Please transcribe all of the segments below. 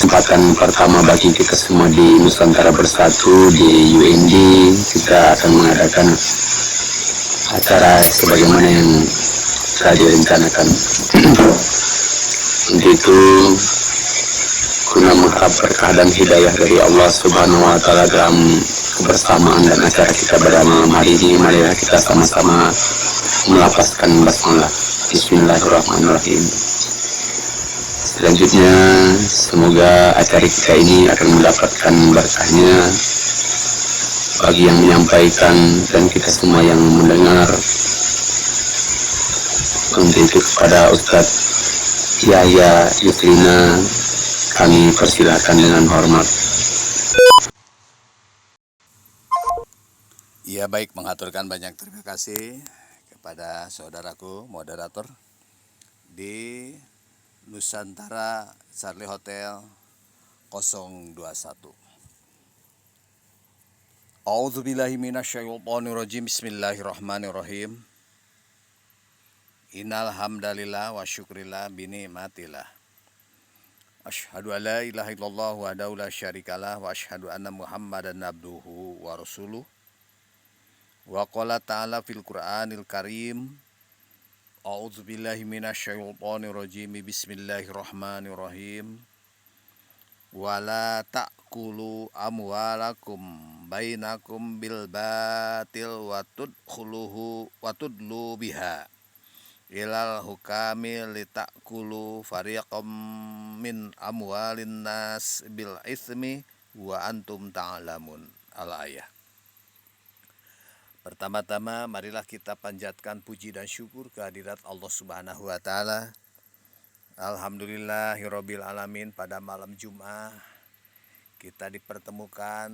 Kesempatan pertama bagi kita semua di Nusantara Bersatu di UND, kita akan mengadakan acara sebagaimana yang telah direncanakan. Untuk itu, guna mengharap berkah dan hidayah dari Allah Subhanahu wa Ta'ala dalam kebersamaan dan acara kita pada malam hari ini, marilah kita sama-sama melafazkan basmalah. Bismillahirrahmanirrahim. Selanjutnya, semoga acara kita ini akan mendapatkan berkahnya bagi yang menyampaikan dan kita semua yang mendengar. Untuk itu kepada Ustadz Yahya Yusrina kami persilahkan dengan hormat. Ya baik, mengaturkan banyak terima kasih kepada saudaraku moderator di Nusantara Charlie Hotel 021. A'udzubillahi minasyaitonirrajim. Bismillahirrahmanirrahim. Innal hamdalillah wa syukrillah bini'matillah. Asyhadu an la ilaha illallah wahdahu la syarikalah wa asyhadu anna Muhammadan abduhu wa rasuluh. Wa qala ta'ala fil Qur'anil Karim. A'udzubillahi minasyaitonirrajim. Bismillahirrahmanirrahim. Wala ta'kulu amwalakum bainakum bil batil wa tudlu biha ilal hukami litakulu fariqam min amwalin nas bil ismi wa antum ta'lamun. Al-ayah. Pertama-tama marilah kita panjatkan puji dan syukur kehadirat Allah Subhanahu wa Ta'ala. Alhamdulillahirabbil alamin, pada malam Jumat kita dipertemukan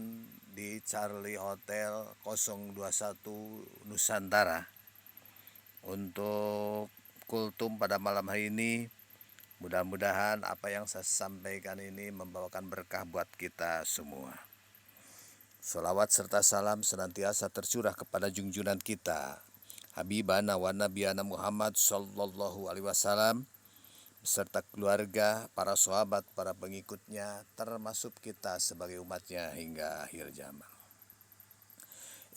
di Charlie Hotel 021 Nusantara untuk kultum pada malam hari ini. Mudah-mudahan apa yang saya sampaikan ini membawakan berkah buat kita semua. Salawat serta salam senantiasa tercurah kepada junjungan kita Habibana wa Nabiyana Muhammad sallallahu alaihi wasallam beserta keluarga, para sahabat, para pengikutnya, termasuk kita sebagai umatnya hingga akhir zaman.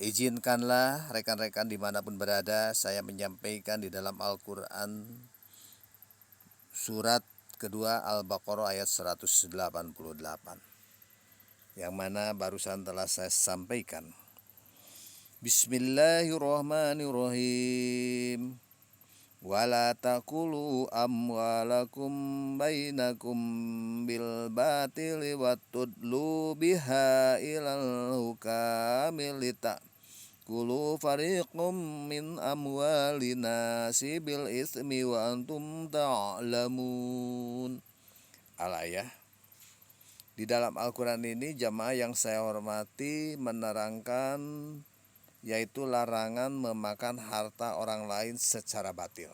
Izinkanlah rekan-rekan dimanapun berada, saya menyampaikan di dalam Al-Quran surat kedua Al-Baqarah ayat 188, yang mana barusan telah saya sampaikan. Bismillahirrahmanirrahim. Wala taqulu amwalakum bainakum bil batili wa tudlu biha ilal hukamil litakulu fariqum min amwalina sibil ismi wa antum ta'lamun. Al-ayah. Di dalam Al-Quran ini jamaah yang saya hormati menerangkan yaitu larangan memakan harta orang lain secara batil.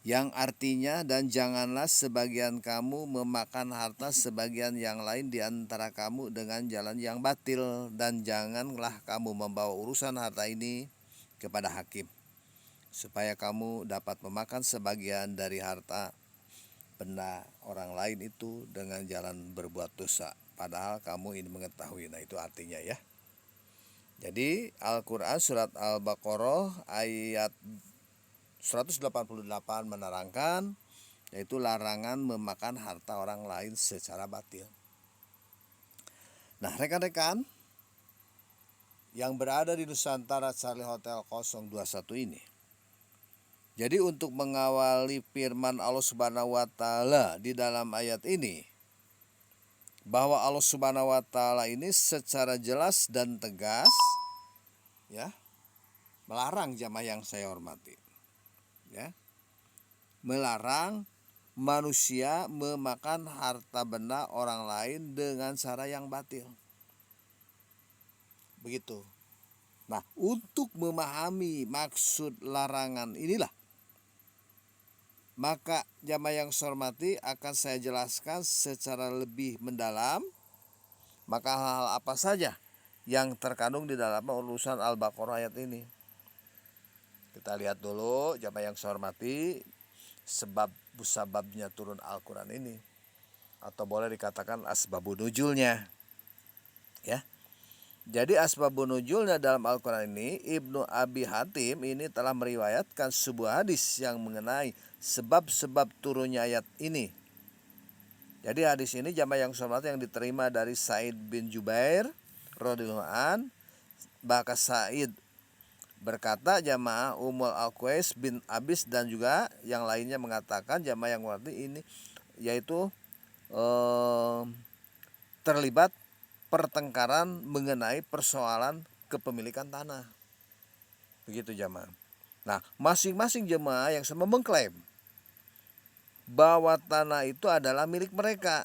Yang artinya, dan janganlah sebagian kamu memakan harta sebagian yang lain di antara kamu dengan jalan yang batil, dan janganlah kamu membawa urusan harta ini kepada hakim supaya kamu dapat memakan sebagian dari harta benda orang lain itu dengan jalan berbuat dosa, padahal kamu ini mengetahui. Nah, itu artinya ya. Jadi Al-Quran surat Al-Baqarah ayat 188 menerangkan yaitu larangan memakan harta orang lain secara batil. Nah, rekan-rekan yang berada di Nusantara Charlie Hotel 021 ini, jadi untuk mengawali firman Allah Subhanahu wa Ta'ala di dalam ayat ini, bahwa Allah Subhanahu wa Ta'ala ini secara jelas dan tegas ya melarang jamaah yang saya hormati, ya, melarang manusia memakan harta benda orang lain dengan cara yang batil. Begitu. Nah, untuk memahami maksud larangan inilah, maka jamaah yang saya hormati akan saya jelaskan secara lebih mendalam maka hal-hal apa saja yang terkandung di dalam urusan Al-Baqarah ayat ini. Kita lihat dulu jamaah yang saya hormati sebab musababnya turun Al-Quran ini. atau boleh dikatakan asbabun nuzulnya. Ya. Jadi asbabun nuzulnya dalam Al-Quran ini, Ibnu Abi Hatim ini telah meriwayatkan sebuah hadis yang mengenai sebab-sebab turunnya ayat ini. Jadi hadis ini jamaah yang hormat yang diterima dari Sa'id bin Jubair radhiyallahu an. Bahkan Sa'id berkata jamaah Ummul Al-Qais bin Abis dan juga yang lainnya mengatakan jamaah yang hormat ini yaitu terlibat pertengkaran mengenai persoalan kepemilikan tanah. Begitu jemaah. Nah, masing-masing jemaah yang sama mengklaim bahwa tanah itu adalah milik mereka.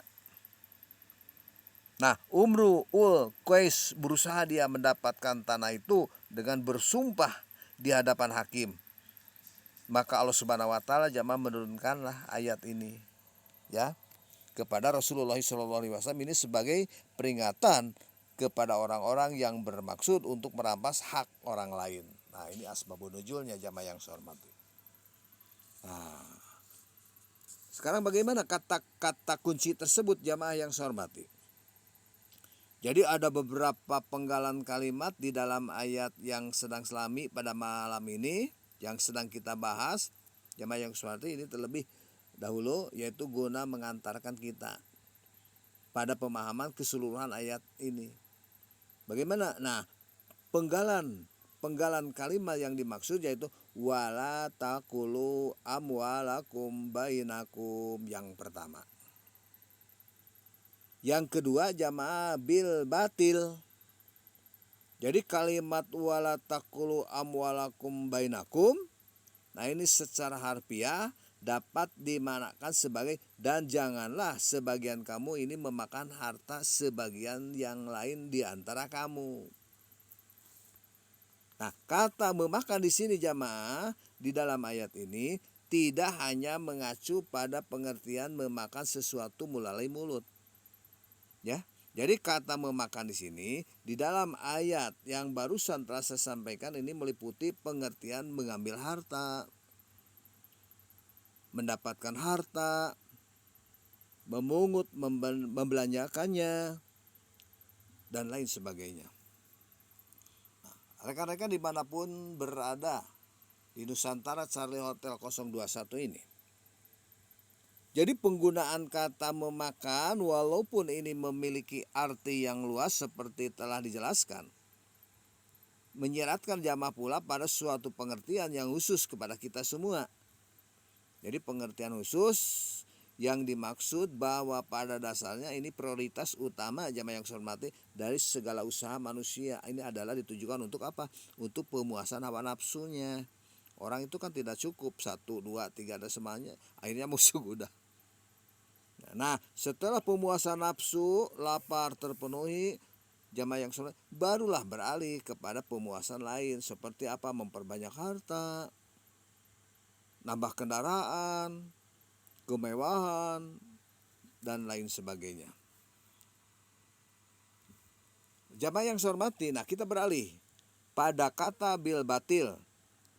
Nah, Umrul Qais berusaha dia mendapatkan tanah itu dengan bersumpah di hadapan hakim. Maka Allah Subhanahu wa taala jemaah menurunkanlah ayat ini ya kepada Rasulullah SAW ini sebagai peringatan kepada orang-orang yang bermaksud untuk merampas hak orang lain. Nah, ini asbabun nuzulnya jamaah yang saya hormati. Nah, sekarang bagaimana kata-kata kunci tersebut jamaah yang saya hormati? Jadi ada beberapa penggalan kalimat di dalam ayat yang sedang selami pada malam ini yang sedang kita bahas jamaah yang saya hormati ini terlebih dahulu yaitu guna mengantarkan kita pada pemahaman keseluruhan ayat ini. Bagaimana? Nah, penggalan kalimat yang dimaksud yaitu wala taqulu amwalakum bainakum yang pertama. Yang kedua jamaah bil batil. Jadi kalimat wala taqulu amwalakum bainakum, nah ini secara harfiah dapat dimanakan sebagai dan janganlah sebagian kamu ini memakan harta sebagian yang lain di antara kamu. Nah, kata memakan di sini jamaah di dalam ayat ini tidak hanya mengacu pada pengertian memakan sesuatu melalui mulut. Ya. Jadi kata memakan di sini di dalam ayat yang barusan telah saya sampaikan ini meliputi pengertian mengambil harta, mendapatkan harta, memungut, membelanjakannya, dan lain sebagainya. Nah, rekan-rekan dimanapun berada di Nusantara Charlie Hotel 021 ini. Jadi penggunaan kata memakan walaupun ini memiliki arti yang luas seperti telah dijelaskan, menyeratkan jamaah pula pada suatu pengertian yang khusus kepada kita semua. Jadi pengertian khusus yang dimaksud bahwa pada dasarnya ini prioritas utama jamaah yang saya hormati dari segala usaha manusia ini adalah ditujukan untuk apa? Untuk pemuasan hawa nafsunya. Orang itu kan tidak cukup 1, 2, 3 dan semuanya, akhirnya musuh udah. Nah, setelah pemuasan nafsu, lapar terpenuhi, jamaah yang saya hormati barulah beralih kepada pemuasan lain seperti apa? Memperbanyak harta, nambah kendaraan, kemewahan, dan lain sebagainya. Jamaah yang saya hormati, nah kita beralih pada kata bil batil.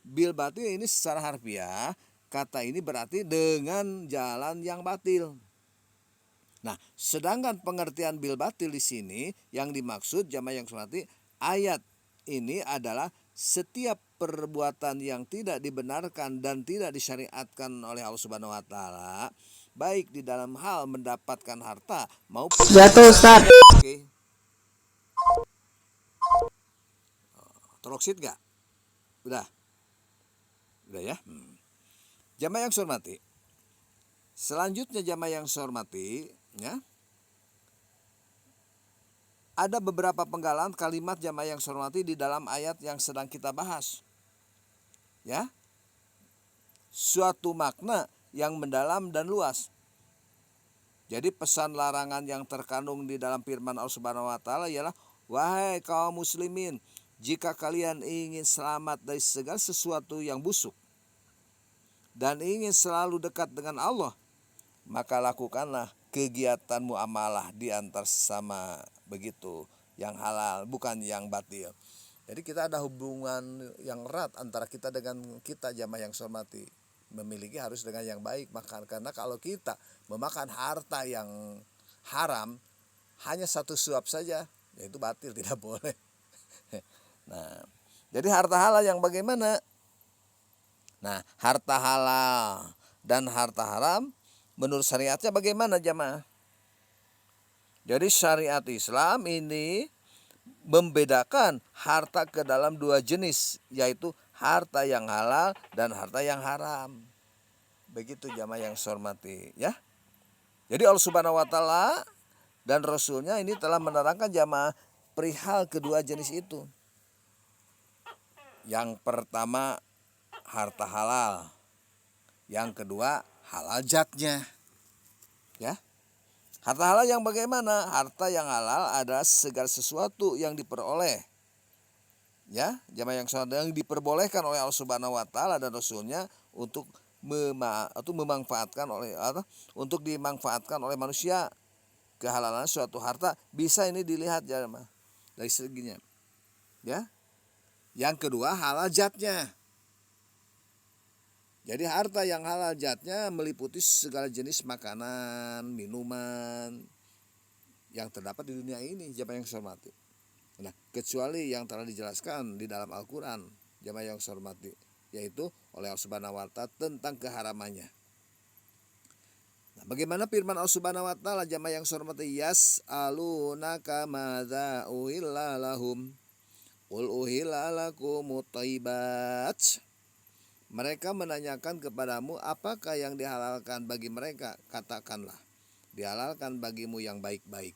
Bil batil ini secara harfiah, kata ini berarti dengan jalan yang batil. Nah, sedangkan pengertian bil batil di sini yang dimaksud jamaah yang saya hormati, ayat ini adalah setiap perbuatan yang tidak dibenarkan dan tidak disyariatkan oleh Allah Subhanahu wa taala, baik di dalam hal mendapatkan harta maupun jatuh Ustaz. Oke. Teroksid gak? Udah ya. Jamaah yang saya hormati, selanjutnya jamaah yang saya hormati ya, ada beberapa penggalan kalimat jamaah yang saya hormati di dalam ayat yang sedang kita bahas. Ya. Suatu makna yang mendalam dan luas. Jadi pesan larangan yang terkandung di dalam firman Allah Subhanahu wa taala ialah wahai kaum muslimin, jika kalian ingin selamat dari segala sesuatu yang busuk dan ingin selalu dekat dengan Allah, maka lakukanlah kegiatan muamalah di antar sesama, begitu, yang halal bukan yang batil. Jadi kita ada hubungan yang erat antara kita dengan kita jamaah yang saya hormati. memiliki harus dengan yang baik. Karena kalau kita memakan harta yang haram hanya satu suap saja, yaitu batil, tidak boleh. Nah, jadi harta halal yang bagaimana? Nah, harta halal dan harta haram menurut syariatnya bagaimana jamaah? Jadi syariat Islam ini membedakan harta ke dalam dua jenis, yaitu harta yang halal dan harta yang haram. Begitu jamaah yang saya hormati ya. Jadi Allah Subhanahu wa taala dan Rasulnya ini telah menerangkan jamaah perihal kedua jenis itu. Yang pertama harta halal, yang kedua halal zatnya. Ya. Harta halal yang bagaimana? Harta yang halal adalah segala sesuatu yang diperoleh, ya, jamaah yang diperbolehkan oleh Allah Subhanahu wa taala dan Rasulnya untuk memanfaatkan untuk dimanfaatkan oleh manusia. Kehalalan suatu harta bisa ini dilihat jamaah dari seginya. Ya. Yang kedua halal zatnya. Jadi harta yang halal zatnya meliputi segala jenis makanan, minuman yang terdapat di dunia ini, jamaah yang saya hormati. Nah, kecuali yang telah dijelaskan di dalam Al-Quran, jamaah yang saya hormati, yaitu oleh Allah Subhanahu wa taala tentang keharamannya. Nah, bagaimana firman Allah Subhanahu wa taala, jamaah yang saya hormati? Yas'alunaka madza uhilla lahum qul uhilla lakumut thayyibat. Mereka menanyakan kepadamu apakah yang dihalalkan bagi mereka. Katakanlah, dihalalkan bagimu yang baik-baik.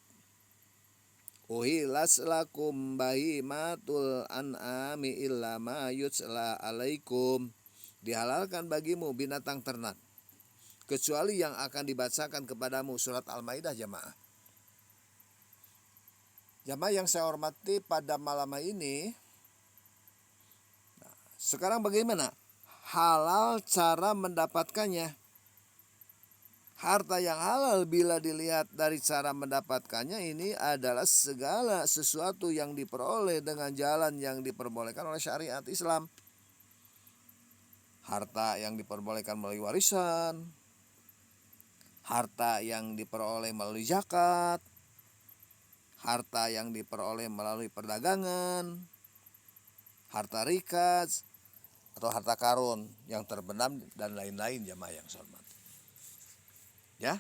Uhillas lakum bahimatul an'ami illa ma yutla alaikum. Dihalalkan bagimu binatang ternak kecuali yang akan dibacakan kepadamu. Surat Al-Maidah jamaah. Jamaah yang saya hormati pada malam ini. Nah, sekarang bagaimana? Halal cara mendapatkannya. Harta yang halal bila dilihat dari cara mendapatkannya ini adalah segala sesuatu yang diperoleh dengan jalan yang diperbolehkan oleh syariat Islam. Harta yang diperbolehkan melalui warisan, harta yang diperoleh melalui zakat, harta yang diperoleh melalui perdagangan, harta rikas, atau harta karun yang terbenam dan lain-lain jamaah yang saya hormati. Ya.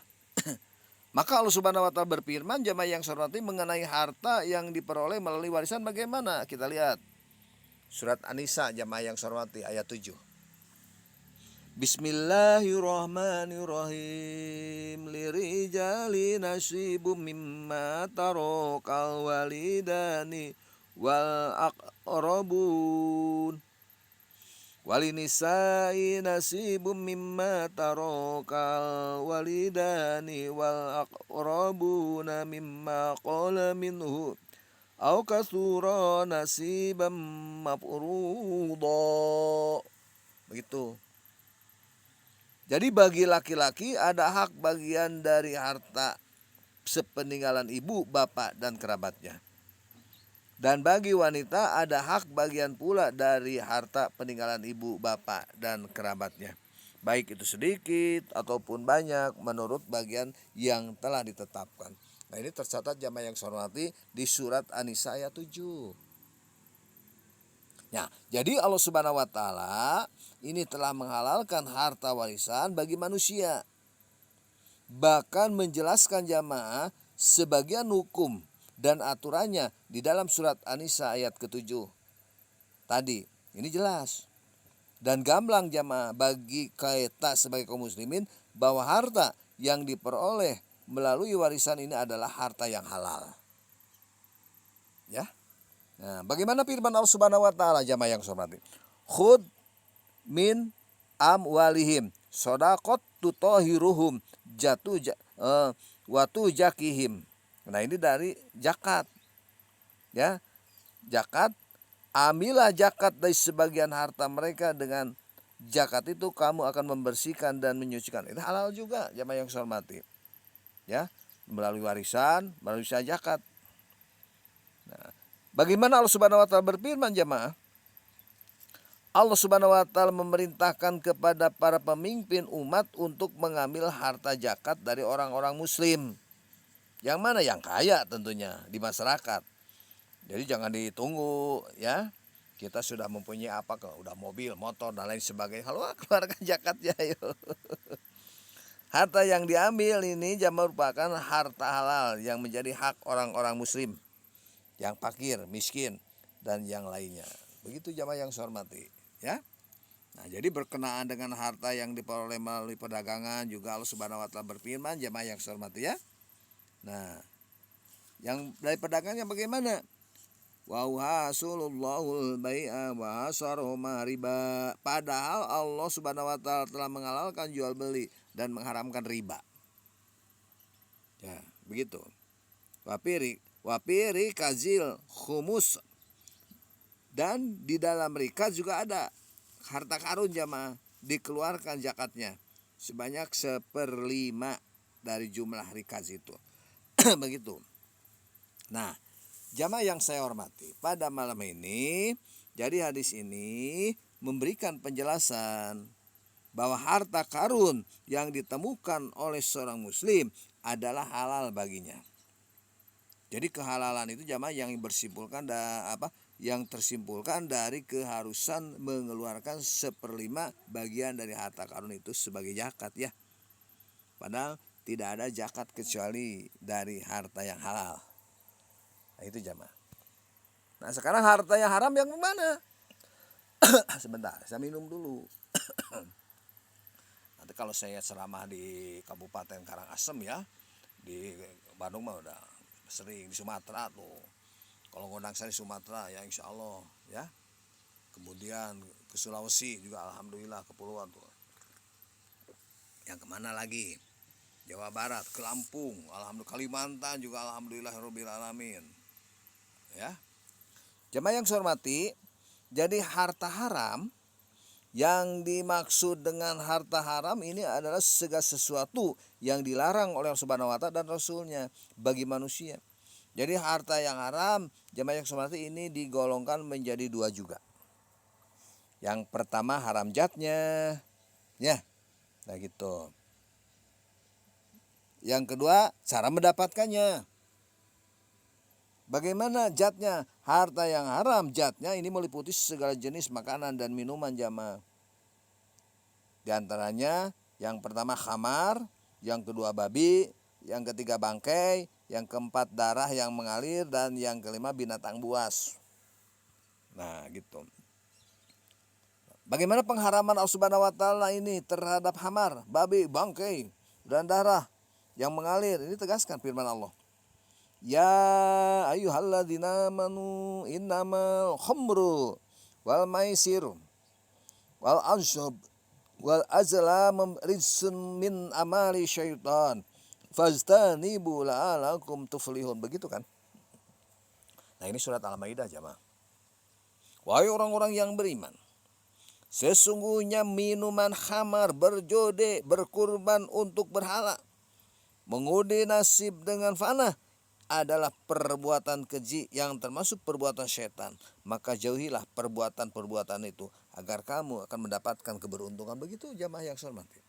Maka Allah Subhanahu wa taala berfirman jamaah yang saya hormati mengenai harta yang diperoleh melalui warisan bagaimana? Kita lihat surat An-Nisa jamaah yang saya hormati ayat 7. Bismillahirrahmanirrahim. Lirijali nasibum mimma tarakal walidani wal aqrabun. Walinisai nasibum mimma tarakal walidani wal aqrabuna mimma qala minhu au katsura nasibam mafruḍa. Begitu. Jadi bagi laki-laki ada hak bagian dari harta sepeninggalan ibu, bapak dan kerabatnya. Dan bagi wanita ada hak bagian pula dari harta peninggalan ibu, bapak, dan kerabatnya. Baik itu sedikit ataupun banyak menurut bagian yang telah ditetapkan. Nah, ini tercatat jamaah yang saya hormati di surat An-Nisa ayat 7. Nah, jadi Allah Subhanahu wa taala ini telah menghalalkan harta warisan bagi manusia. Bahkan menjelaskan jamaah sebagian hukum dan aturannya di dalam surat An-Nisa ayat ke-7 tadi. Ini jelas dan gamblang jamaah bagi kita sebagai kaum muslimin bahwa harta yang diperoleh melalui warisan ini adalah harta yang halal. Ya. Nah, bagaimana firman Allah Subhanahu wa taala jamaah yang saya hormati? Khud min amwalihim shadaqat tutahhiruhum wa tujakihim. Nah, ini dari zakat. Ya. Zakat, ambillah zakat dari sebagian harta mereka, dengan zakat itu kamu akan membersihkan dan menyucikan. Itu halal juga jamaah yang saya hormati. Ya, melalui warisan, melalui zakat. Nah, bagaimana Allah Subhanahu wa taala berfirman jamaah? Allah Subhanahu wa taala memerintahkan kepada para pemimpin umat untuk mengambil harta zakat dari orang-orang muslim. Yang mana yang kaya tentunya di masyarakat. Jadi jangan ditunggu ya. Kita sudah mempunyai apa kalau udah mobil, motor dan lain sebagainya. Kalau keluarkan zakatnya ayo. Harta yang diambil ini merupakan harta halal yang menjadi hak orang-orang muslim. Yang fakir, miskin dan yang lainnya. Begitu jamaah yang saya hormati, ya. Nah, jadi berkenaan dengan harta yang diperoleh melalui perdagangan juga Allah Subhanahu wa taala berfirman, jamaah yang saya hormati ya. Nah, yang dari perdagangan bagaimana? Wa hasulullahul bai'a wa hasaroma riba. Padahal Allah Subhanahu wa taala telah menghalalkan jual beli dan mengharamkan riba. Ya, begitu. Wapiri kazil khumus. Dan di dalam rikaz juga ada harta karun jamaah, dikeluarkan zakatnya sebanyak 1/5 dari jumlah rikaz itu. Begitu. Nah, jamaah yang saya hormati, pada malam ini jadi hadis ini memberikan penjelasan bahwa harta karun yang ditemukan oleh seorang muslim adalah halal baginya. Jadi kehalalan itu jamaah yang bersimpulkan yang tersimpulkan dari keharusan mengeluarkan 1/5 bagian dari harta karun itu sebagai zakat ya. Padahal tidak ada zakat kecuali dari harta yang halal. Nah, itu jamaah. Nah, sekarang harta yang haram yang mana? Sebentar, saya minum dulu. Nanti kalau saya ceramah di Kabupaten Karangasem ya, di Bandung mah udah sering, di Sumatera tuh. Kalau ngundang saya di Sumatera ya insya Allah ya. Kemudian ke Sulawesi juga alhamdulillah, kepulauan tuh. Yang kemana lagi? Jawa Barat, ke Lampung, alhamdulillah, Kalimantan juga alhamdulillah rabbil alamin. Ya. Jemaah yang saya hormati, jadi harta haram yang dimaksud dengan harta haram ini adalah segala sesuatu yang dilarang oleh Allah Subhanahu wa taala dan Rasulnya bagi manusia. Jadi harta yang haram, jemaah yang saya hormati, ini digolongkan menjadi 2 juga. Yang pertama haram zatnya, ya, nah gitu. Yang kedua cara mendapatkannya. Bagaimana zatnya? Harta yang haram zatnya ini meliputi segala jenis makanan dan minuman jamaah. Di antaranya yang pertama khamar, yang kedua babi, yang ketiga bangkai, yang keempat darah yang mengalir, dan yang kelima binatang buas. Nah gitu. Bagaimana pengharaman Allah Subhanahu wa taala ini terhadap khamar, babi, bangkai, dan darah yang mengalir? Ini tegaskan firman Allah. Ya ayyuhalladzina amanu innamal khamru wal maisir wal ansab wal azlam rijsun min amali syaitan fastanibu la'alakum tuflihun. Begitu kan? Nah, ini surat Al-Maidah jamaah. Wahai orang-orang yang beriman, sesungguhnya minuman khamar, berjode, berkurban untuk berhala, mengundi nasib dengan fana adalah perbuatan keji yang termasuk perbuatan setan. Maka jauhilah perbuatan-perbuatan itu agar kamu akan mendapatkan keberuntungan. Begitu jamaah yang saya hormati.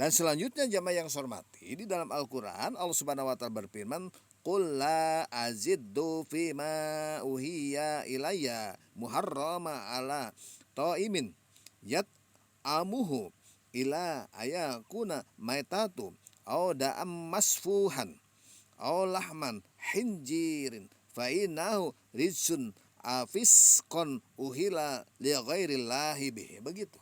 Dan selanjutnya jamaah yang saya hormati, di dalam Al-Quran Allah Subhanahu wa taala berfirman, qul la aziddu fima uhiya ilayya muharrama ala ta'imin yat'amuhu ila ayakuna maitatu aw da'am masfuhan aw lahman hinjirin fa innahu rijsun afiskon uhila li ghairillahi bihi. Begitu.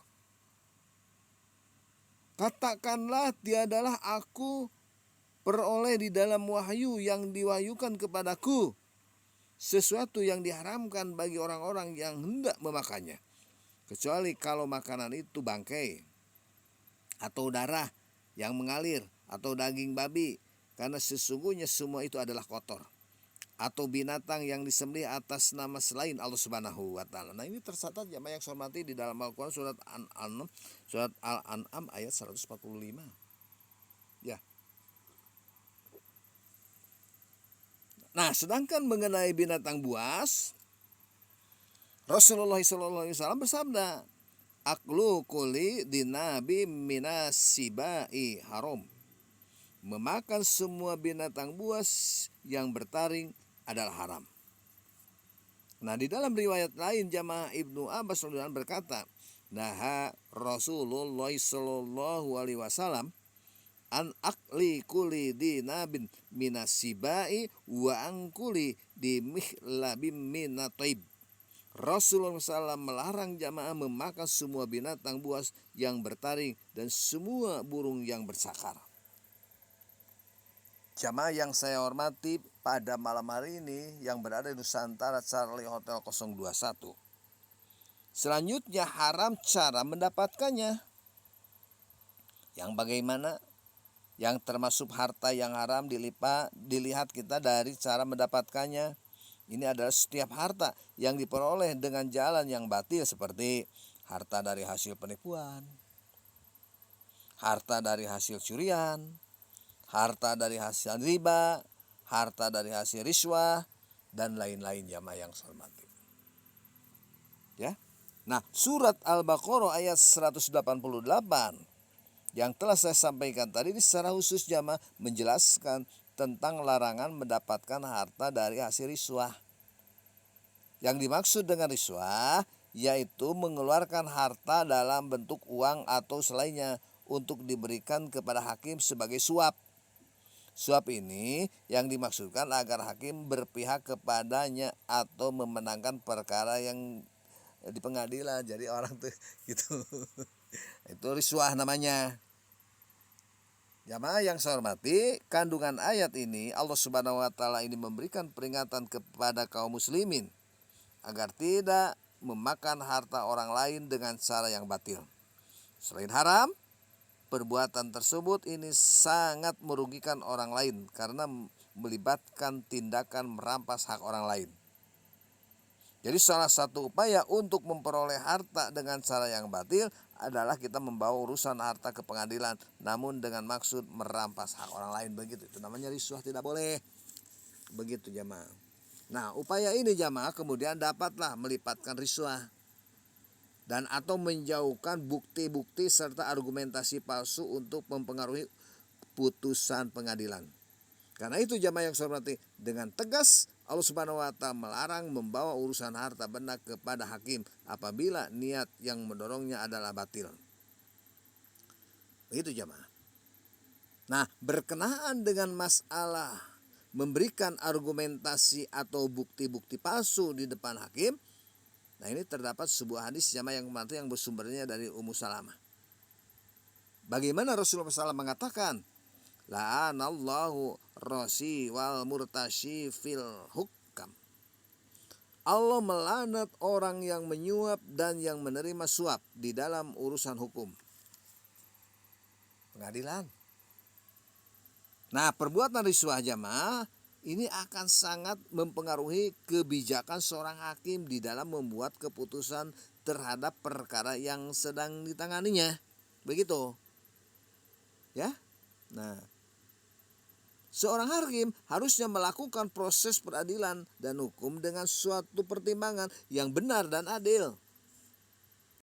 Katakanlah tiadalah aku peroleh di dalam wahyu yang diwahyukan kepadaku sesuatu yang diharamkan bagi orang-orang yang hendak memakannya, kecuali kalau makanan itu bangkai atau darah yang mengalir atau daging babi, karena sesungguhnya semua itu adalah kotor, atau binatang yang disembelih atas nama selain Allah Subhanahu wa taala. Nah, ini tercatat jamaah yang saya hormati di dalam Al-Qur'an surat Al-An'am ayat 145. Ya. Nah, sedangkan mengenai binatang buas, Rasulullah SAW bersabda, aklu kuli dinabi minasibai haram. Memakan semua binatang buas yang bertaring adalah haram. Nah, di dalam riwayat lain jamaah Ibnu Abbas radhiyallahu anhu berkata, nah Rasulullah sallallahu alaihi wasallam an akli kuli dinabin minasibai wa angkuli di mihlabim minataib. Rasulullah SAW melarang jamaah memakan semua binatang buas yang bertaring dan semua burung yang bersakar. Jamaah yang saya hormati, pada malam hari ini yang berada di Nusantara Charlie Hotel 021. Selanjutnya haram cara mendapatkannya. Yang bagaimana? Yang termasuk harta yang haram dilihat kita dari cara mendapatkannya. Ini adalah setiap harta yang diperoleh dengan jalan yang batil seperti harta dari hasil penipuan, harta dari hasil curian, harta dari hasil riba, harta dari hasil riswah, dan lain-lain jamaah yang saya hormati. Ya. Nah, surat Al-Baqarah ayat 188 yang telah saya sampaikan tadi ini secara khusus jamaah menjelaskan tentang larangan mendapatkan harta dari hasil riswah. Yang dimaksud dengan riswah yaitu mengeluarkan harta dalam bentuk uang atau selainnya untuk diberikan kepada hakim sebagai suap. Suap ini yang dimaksudkan agar hakim berpihak kepadanya atau memenangkan perkara yang di pengadilan. Jadi orang tuh gitu. Itu riswah namanya. Jamaah yang saya hormati, kandungan ayat ini Allah Subhanahu wa taala ini memberikan peringatan kepada kaum muslimin agar tidak memakan harta orang lain dengan cara yang batil. Selain haram, perbuatan tersebut ini sangat merugikan orang lain karena melibatkan tindakan merampas hak orang lain. Jadi salah satu upaya untuk memperoleh harta dengan cara yang batil adalah kita membawa urusan harta ke pengadilan, namun dengan maksud merampas hak orang lain, begitu. Itu namanya riswah, tidak boleh. Begitu jamaah. Nah, upaya ini jamaah kemudian dapatlah melipatkan riswah dan atau menjauhkan bukti-bukti serta argumentasi palsu untuk mempengaruhi putusan pengadilan. Karena itu jamaah yang saya hormati, dengan tegas Allah Subhanahu wa taala melarang membawa urusan harta benda kepada hakim apabila niat yang mendorongnya adalah batil. Begitu jamaah. Nah, berkenaan dengan masalah memberikan argumentasi atau bukti-bukti palsu di depan hakim, nah ini terdapat sebuah hadis jamaah yang mati yang bersumbernya dari Ummu Salamah. Bagaimana Rasulullah SAW mengatakan, la'anallahu rasi wal murtashi fil hukam. Allah melaknat orang yang menyuap dan yang menerima suap di dalam urusan hukum pengadilan. Nah, perbuatan riswah jamaah ini akan sangat mempengaruhi kebijakan seorang hakim di dalam membuat keputusan terhadap perkara yang sedang ditanganinya. Begitu. Ya. Nah, seorang hakim harusnya melakukan proses peradilan dan hukum dengan suatu pertimbangan yang benar dan adil.